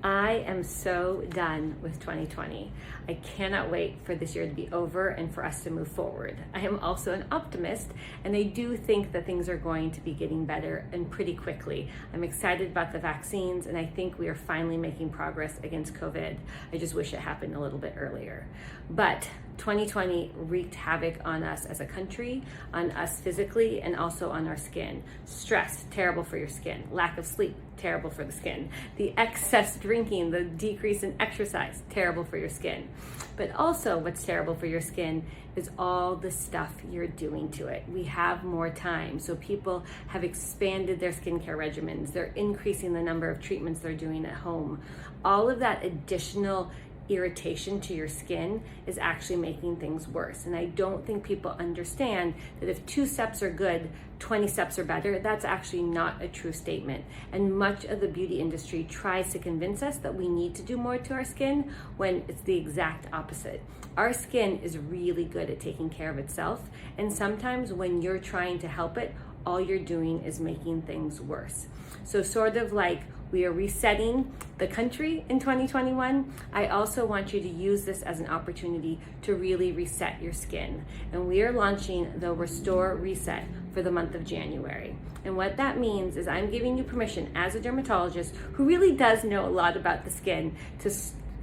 I am so done with 2020. I cannot wait for this year to be over and for us to move forward. I am also an optimist, and I do think that things are going to be getting better and pretty quickly. I'm excited about the vaccines, and I think we are finally making progress against COVID. I just wish it happened a little bit earlier. But 2020 wreaked havoc on us as a country, on us physically, and also on our skin. Stress, terrible for your skin. Lack of sleep, terrible for the skin. The excess drinking, the decrease in exercise, terrible for your skin. But also what's terrible for your skin is all the stuff you're doing to it. We have more time, so people have expanded their skincare regimens. They're increasing the number of treatments they're doing at home. All of that additional irritation to your skin is actually making things worse. And I don't think people understand that if 2 steps are good, 20 steps are better. That's actually not a true statement. And much of the beauty industry tries to convince us that we need to do more to our skin when it's the exact opposite. Our skin is really good at taking care of itself. And sometimes when you're trying to help it, all you're doing is making things worse. So sort of like we are resetting the country in 2021. I also want you to use this as an opportunity to really reset your skin. And we are launching the Restore Reset for the month of January. And what that means is I'm giving you permission as a dermatologist who really does know a lot about the skin to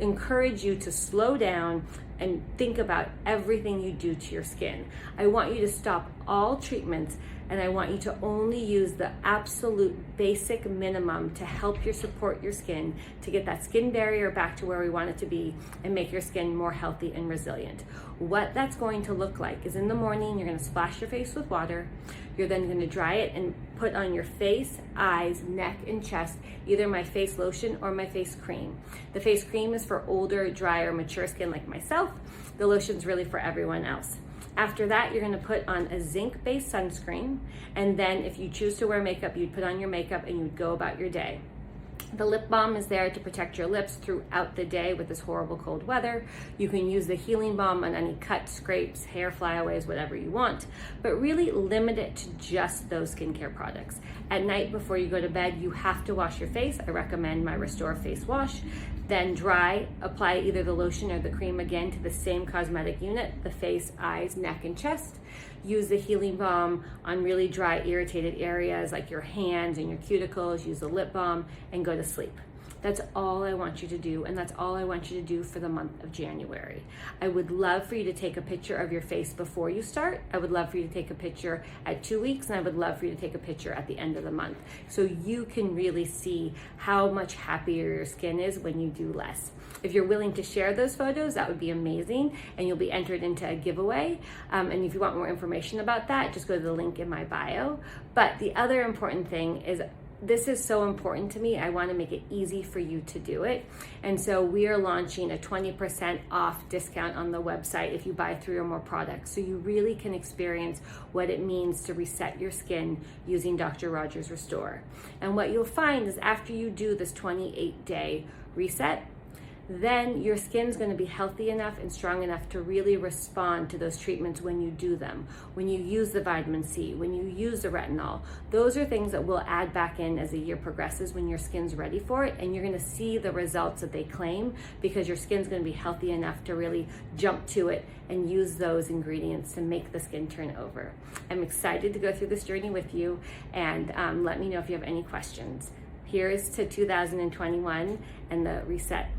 encourage you to slow down and think about everything you do to your skin. I want you to stop all treatments, and I want you to only use the absolute basic minimum to help you support your skin to get that skin barrier back to where we want it to be and make your skin more healthy and resilient. What that's going to look like is in the morning, you're gonna splash your face with water. You're then gonna dry it and put on your face, eyes, neck, and chest, either my face lotion or my face cream. The face cream is for older, drier, mature skin like myself. The lotion's really for everyone else. After that, you're gonna put on a zinc-based sunscreen, and then if you choose to wear makeup, you'd put on your makeup and you'd go about your day. The lip balm is there to protect your lips throughout the day with this horrible cold weather. You can use the healing balm on any cuts, scrapes, hair flyaways, whatever you want, but really limit it to just those skincare products. At night before you go to bed, you have to wash your face. I recommend my Restore Face Wash. Then dry, apply either the lotion or the cream again to the same cosmetic unit, the face, eyes, neck, and chest. Use the healing balm on really dry, irritated areas like your hands and your cuticles. Use the lip balm and go to sleep. That's all I want you to do, and that's all I want you to do for the month of January. I would love for you to take a picture of your face before you start. I would love for you to take a picture at 2 weeks, and I would love for you to take a picture at the end of the month so you can really see how much happier your skin is when you do less. If you're willing to share those photos, that would be amazing, and you'll be entered into a giveaway. And if you want more information about that, just go to the link in my bio. But the other important thing is, this is so important to me. I want to make it easy for you to do it. And so we are launching a 20% off discount on the website if you buy 3 or more products. So you really can experience what it means to reset your skin using Dr. Rogers Restore. And what you'll find is after you do this 28-day reset, then your skin's going to be healthy enough and strong enough to really respond to those treatments when you do them. When you use the vitamin C, when you use the retinol, those are things that we'll add back in as the year progresses when your skin's ready for it, and you're going to see the results that they claim because your skin's going to be healthy enough to really jump to it and use those ingredients to make the skin turn over. I'm excited to go through this journey with you, and let me know if you have any questions. Here's to 2021 and the reset.